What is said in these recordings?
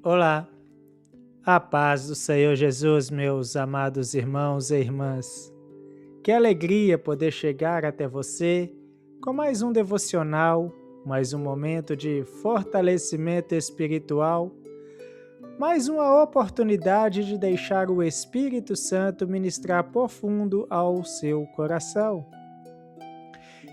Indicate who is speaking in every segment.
Speaker 1: Olá, a paz do Senhor Jesus, meus amados irmãos e irmãs. Que alegria poder chegar até você com mais um devocional, mais um momento de fortalecimento espiritual, mais uma oportunidade de deixar o Espírito Santo ministrar profundo ao seu coração.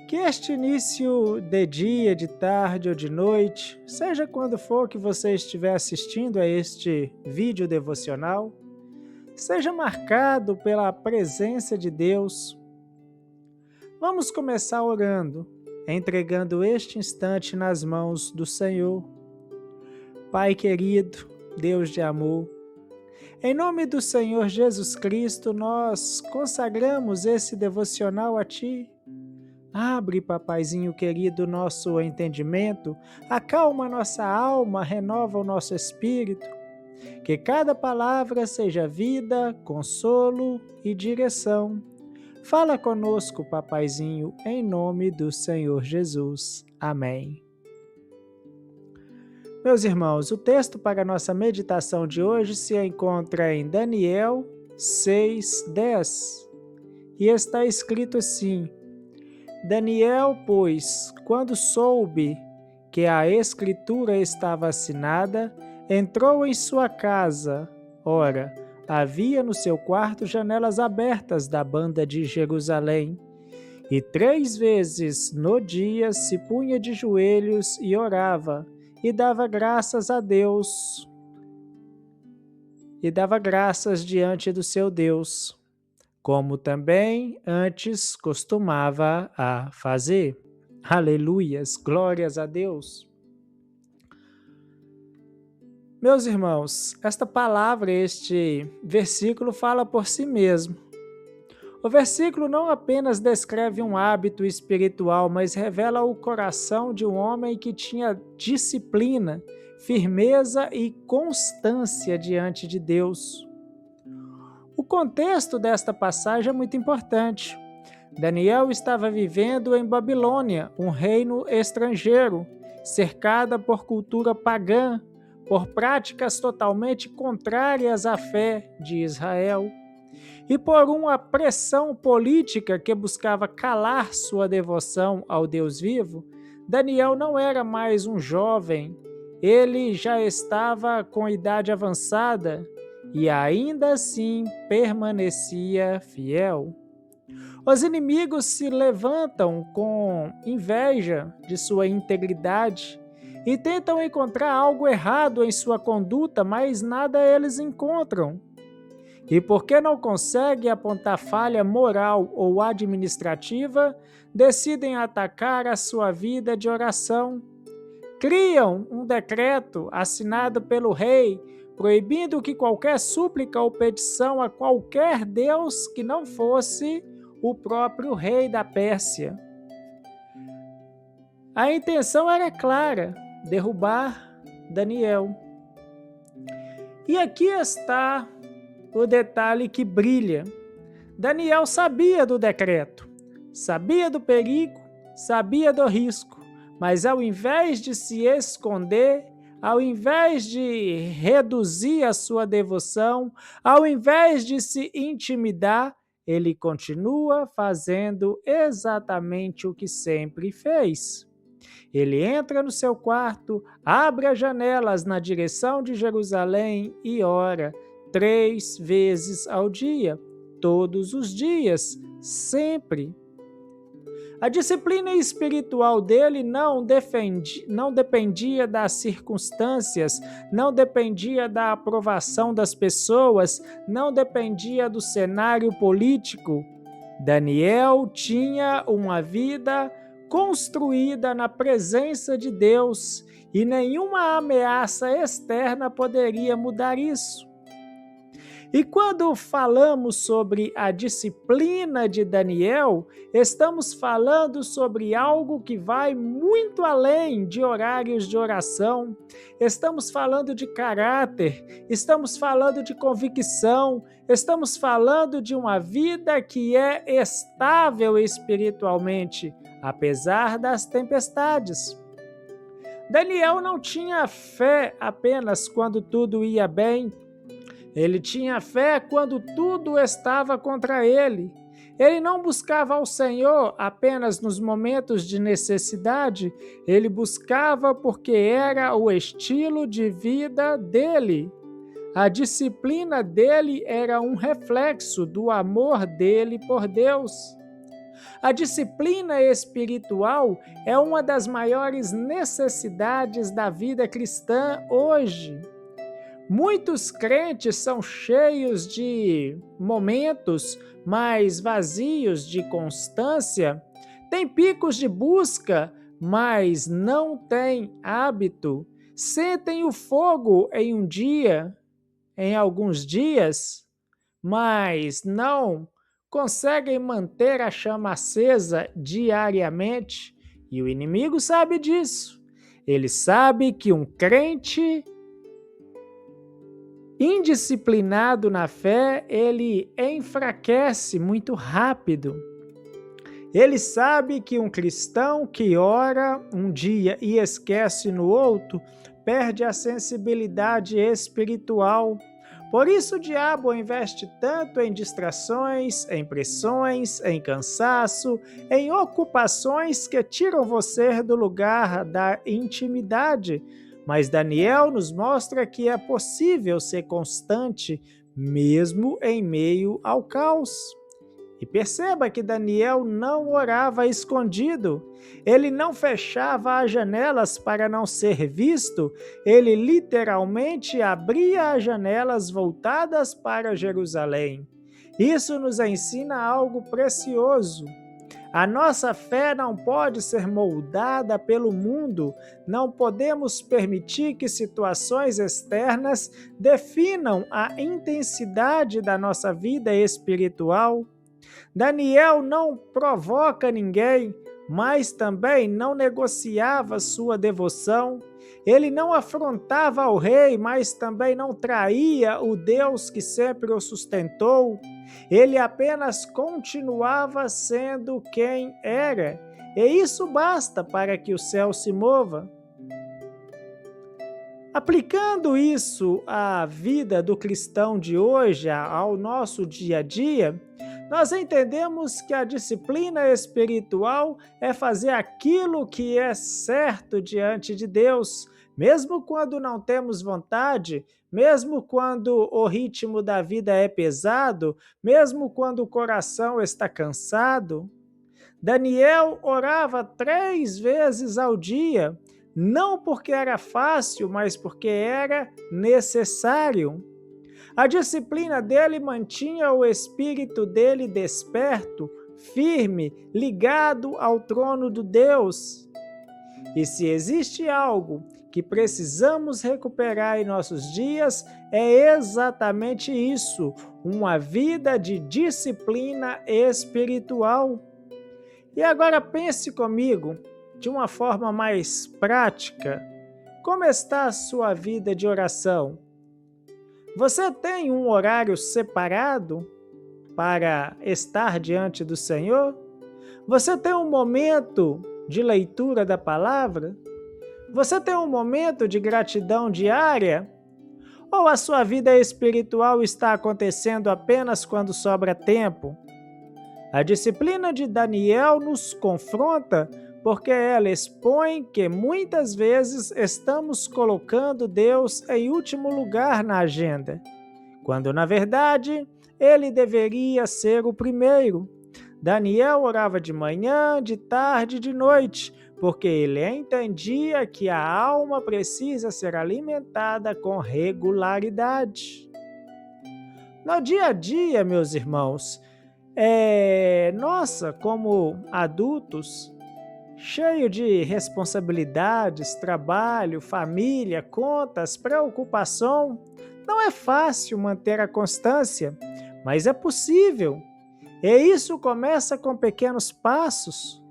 Speaker 1: Que este início de dia, de tarde ou de noite, seja quando for que você estiver assistindo a este vídeo devocional, seja marcado pela presença de Deus. Vamos começar orando, entregando este instante nas mãos do Senhor. Pai querido, Deus de amor, em nome do Senhor Jesus Cristo, nós consagramos esse devocional a Ti. Abre, papaizinho querido, nosso entendimento, acalma nossa alma, renova o nosso espírito. Que cada palavra seja vida, consolo e direção. Fala conosco, papaizinho, em nome do Senhor Jesus. Amém. Meus irmãos, o texto para a nossa meditação de hoje se encontra em Daniel 6:10 e está escrito assim: Daniel, pois, quando soube que a escritura estava assinada, entrou em sua casa. Ora, havia no seu quarto janelas abertas da banda de Jerusalém, e 3 vezes no dia se punha de joelhos e orava, e dava graças a Deus, e dava graças diante do seu Deus, como também antes costumava a fazer. Aleluias, glórias a Deus. Meus irmãos, esta palavra, este versículo fala por si mesmo. O versículo não apenas descreve um hábito espiritual, mas revela o coração de um homem que tinha disciplina, firmeza e constância diante de Deus. O contexto desta passagem é muito importante. Daniel estava vivendo em Babilônia, um reino estrangeiro, cercada por cultura pagã, por práticas totalmente contrárias à fé de Israel, e por uma pressão política que buscava calar sua devoção ao Deus vivo. Daniel não era mais um jovem, ele já estava com idade avançada, e ainda assim permanecia fiel. Os inimigos se levantam com inveja de sua integridade e tentam encontrar algo errado em sua conduta, mas nada eles encontram. E porque não conseguem apontar falha moral ou administrativa, decidem atacar a sua vida de oração. Criam um decreto assinado pelo rei, proibindo que qualquer súplica ou petição a qualquer deus que não fosse o próprio rei da Pérsia. A intenção era clara: derrubar Daniel. E aqui está o detalhe que brilha. Daniel sabia do decreto, sabia do perigo, sabia do risco, mas ao invés de se esconder, ao invés de reduzir a sua devoção, ao invés de se intimidar, ele continua fazendo exatamente o que sempre fez. Ele entra no seu quarto, abre as janelas na direção de Jerusalém e ora 3 vezes ao dia, todos os dias, sempre. A disciplina espiritual dele não dependia das circunstâncias, não dependia da aprovação das pessoas, não dependia do cenário político. Daniel tinha uma vida construída na presença de Deus e nenhuma ameaça externa poderia mudar isso. E quando falamos sobre a disciplina de Daniel, estamos falando sobre algo que vai muito além de horários de oração. Estamos falando de caráter, estamos falando de convicção, estamos falando de uma vida que é estável espiritualmente, apesar das tempestades. Daniel não tinha fé apenas quando tudo ia bem. Ele tinha fé quando tudo estava contra ele. Ele não buscava ao Senhor apenas nos momentos de necessidade, ele buscava porque era o estilo de vida dele. A disciplina dele era um reflexo do amor dele por Deus. A disciplina espiritual é uma das maiores necessidades da vida cristã hoje. Muitos crentes são cheios de momentos, mas vazios de constância. Têm picos de busca, mas não têm hábito. Sentem o fogo em um dia, em alguns dias, mas não conseguem manter a chama acesa diariamente. E o inimigo sabe disso. Ele sabe que um crente indisciplinado na fé, ele enfraquece muito rápido. Ele sabe que um cristão que ora um dia e esquece no outro, perde a sensibilidade espiritual. Por isso o diabo investe tanto em distrações, em pressões, em cansaço, em ocupações que tiram você do lugar da intimidade. Mas Daniel nos mostra que é possível ser constante mesmo em meio ao caos. E perceba que Daniel não orava escondido, ele não fechava as janelas para não ser visto, ele literalmente abria as janelas voltadas para Jerusalém. Isso nos ensina algo precioso. A nossa fé não pode ser moldada pelo mundo, não podemos permitir que situações externas definam a intensidade da nossa vida espiritual. Daniel não provoca ninguém, mas também não negociava sua devoção. Ele não afrontava o rei, mas também não traía o Deus que sempre o sustentou. Ele apenas continuava sendo quem era, e isso basta para que o céu se mova. Aplicando isso à vida do cristão de hoje, ao nosso dia a dia, nós entendemos que a disciplina espiritual é fazer aquilo que é certo diante de Deus, mesmo quando não temos vontade, mesmo quando o ritmo da vida é pesado, mesmo quando o coração está cansado. Daniel orava 3 vezes ao dia, não porque era fácil, mas porque era necessário. A disciplina dele mantinha o espírito dele desperto, firme, ligado ao trono do Deus. E se existe algo que precisamos recuperar em nossos dias, é exatamente isso, uma vida de disciplina espiritual. E agora pense comigo, de uma forma mais prática, como está a sua vida de oração? Você tem um horário separado para estar diante do Senhor? Você tem um momento de leitura da palavra? Você tem um momento de gratidão diária? Ou a sua vida espiritual está acontecendo apenas quando sobra tempo? A disciplina de Daniel nos confronta porque ela expõe que muitas vezes estamos colocando Deus em último lugar na agenda, quando na verdade ele deveria ser o primeiro. Daniel orava de manhã, de tarde e de noite, porque ele entendia que a alma precisa ser alimentada com regularidade. No dia a dia, meus irmãos, como adultos, cheio de responsabilidades, trabalho, família, contas, preocupação, não é fácil manter a constância, mas é possível. E isso começa com pequenos passos,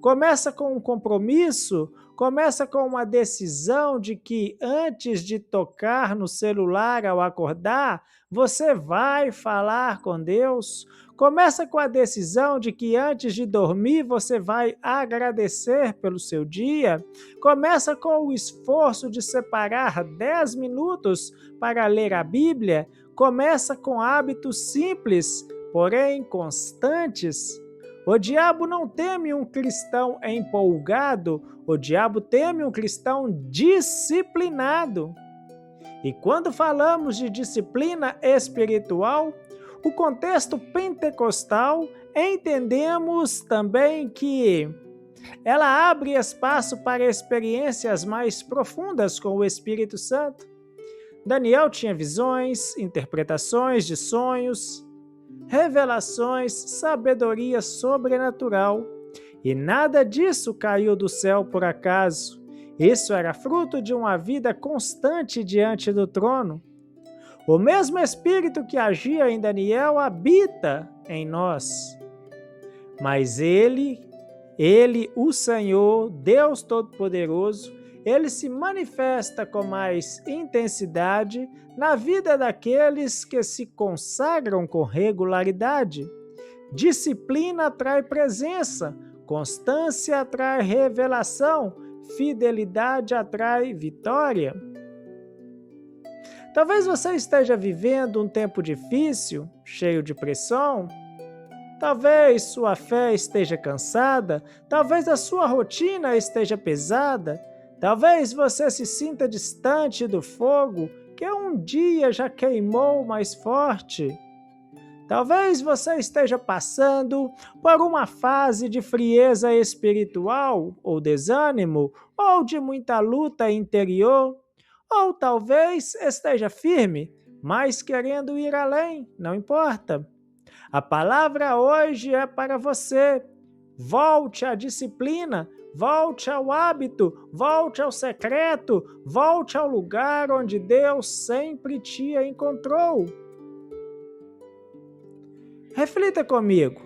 Speaker 1: começa com um compromisso, começa com uma decisão de que antes de tocar no celular ao acordar, você vai falar com Deus. Começa com a decisão de que antes de dormir você vai agradecer pelo seu dia. Começa com o esforço de separar 10 minutos para ler a Bíblia. Começa com hábitos simples, porém constantes. O diabo não teme um cristão empolgado, o diabo teme um cristão disciplinado. E quando falamos de disciplina espiritual, o contexto pentecostal, entendemos também que ela abre espaço para experiências mais profundas com o Espírito Santo. Daniel tinha visões, interpretações de sonhos, revelações, sabedoria sobrenatural, e nada disso caiu do céu por acaso. Isso era fruto de uma vida constante diante do trono. O mesmo Espírito que agia em Daniel habita em nós. Mas ele, o Senhor, Deus Todo-Poderoso, ele se manifesta com mais intensidade na vida daqueles que se consagram com regularidade. Disciplina atrai presença, constância atrai revelação, fidelidade atrai vitória. Talvez você esteja vivendo um tempo difícil, cheio de pressão. Talvez sua fé esteja cansada, talvez a sua rotina esteja pesada, talvez você se sinta distante do fogo que um dia já queimou mais forte. Talvez você esteja passando por uma fase de frieza espiritual, ou desânimo, ou de muita luta interior, ou talvez esteja firme, mas querendo ir além, não importa. A palavra hoje é para você. Volte à disciplina, volte ao hábito, volte ao secreto, volte ao lugar onde Deus sempre te encontrou. Reflita comigo.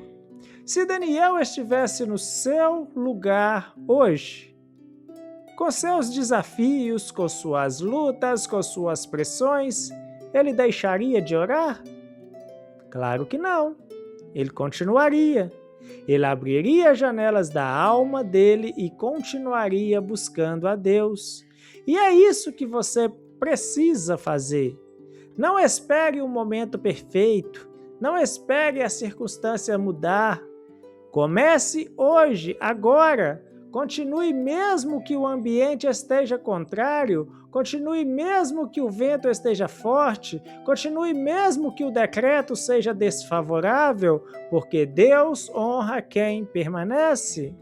Speaker 1: Se Daniel estivesse no seu lugar hoje, com seus desafios, com suas lutas, com suas pressões, ele deixaria de orar? Claro que não. Ele continuaria. Ele abriria as janelas da alma dele e continuaria buscando a Deus. E é isso que você precisa fazer. Não espere um momento perfeito. Não espere a circunstância mudar. Comece hoje, agora. Continue mesmo que o ambiente esteja contrário. Continue mesmo que o vento esteja forte. Continue mesmo que o decreto seja desfavorável, porque Deus honra quem permanece.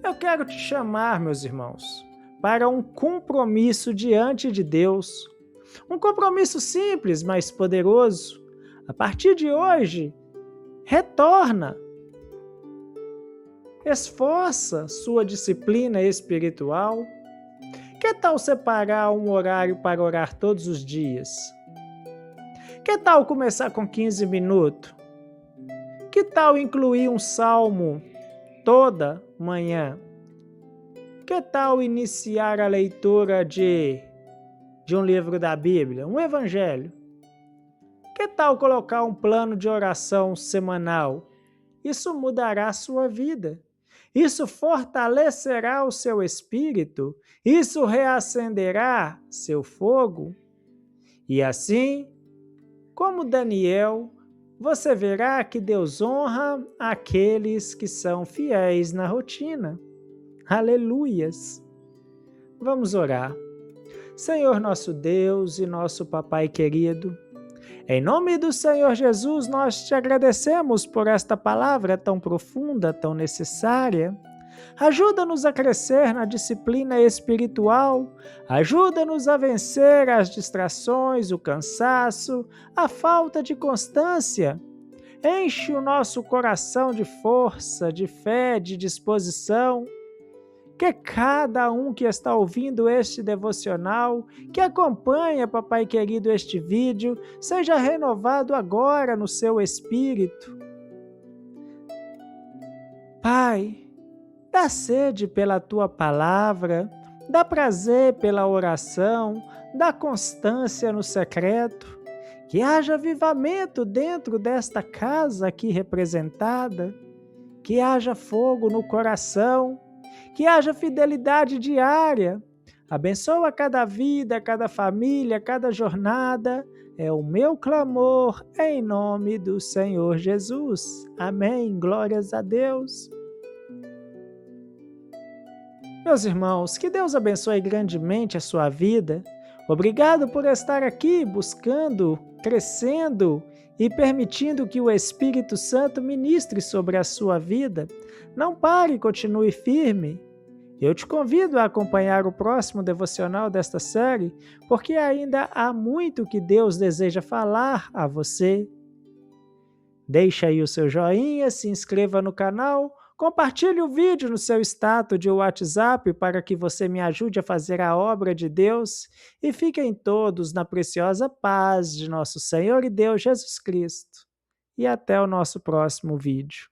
Speaker 1: Eu quero te chamar, meus irmãos, para um compromisso diante de Deus. Um compromisso simples, mas poderoso. A partir de hoje, retorna. Esforça sua disciplina espiritual. Que tal separar um horário para orar todos os dias? Que tal começar com 15 minutos? Que tal incluir um salmo toda manhã? Que tal iniciar a leitura de um livro da Bíblia, um evangelho? Que tal colocar um plano de oração semanal? Isso mudará a sua vida. Isso fortalecerá o seu espírito. Isso reacenderá seu fogo. E assim, como Daniel, você verá que Deus honra aqueles que são fiéis na rotina. Aleluias! Vamos orar. Senhor nosso Deus e nosso Papai querido, em nome do Senhor Jesus, nós te agradecemos por esta palavra tão profunda, tão necessária. Ajuda-nos a crescer na disciplina espiritual, ajuda-nos a vencer as distrações, o cansaço, a falta de constância. Enche o nosso coração de força, de fé, de disposição. Que cada um que está ouvindo este devocional, que acompanha, Papai querido, este vídeo, seja renovado agora no seu espírito. Pai, dá sede pela Tua palavra, dá prazer pela oração, dá constância no secreto. Que haja avivamento dentro desta casa aqui representada, que haja fogo no coração, que haja fidelidade diária. Abençoa cada vida, cada família, cada jornada. É o meu clamor em nome do Senhor Jesus. Amém. Glórias a Deus. Meus irmãos, que Deus abençoe grandemente a sua vida. Obrigado por estar aqui buscando, crescendo e permitindo que o Espírito Santo ministre sobre a sua vida. Não pare, continue firme. Eu te convido a acompanhar o próximo devocional desta série, porque ainda há muito que Deus deseja falar a você. Deixe aí o seu joinha, se inscreva no canal, compartilhe o vídeo no seu status de WhatsApp para que você me ajude a fazer a obra de Deus e fiquem todos na preciosa paz de nosso Senhor e Deus Jesus Cristo. E até o nosso próximo vídeo.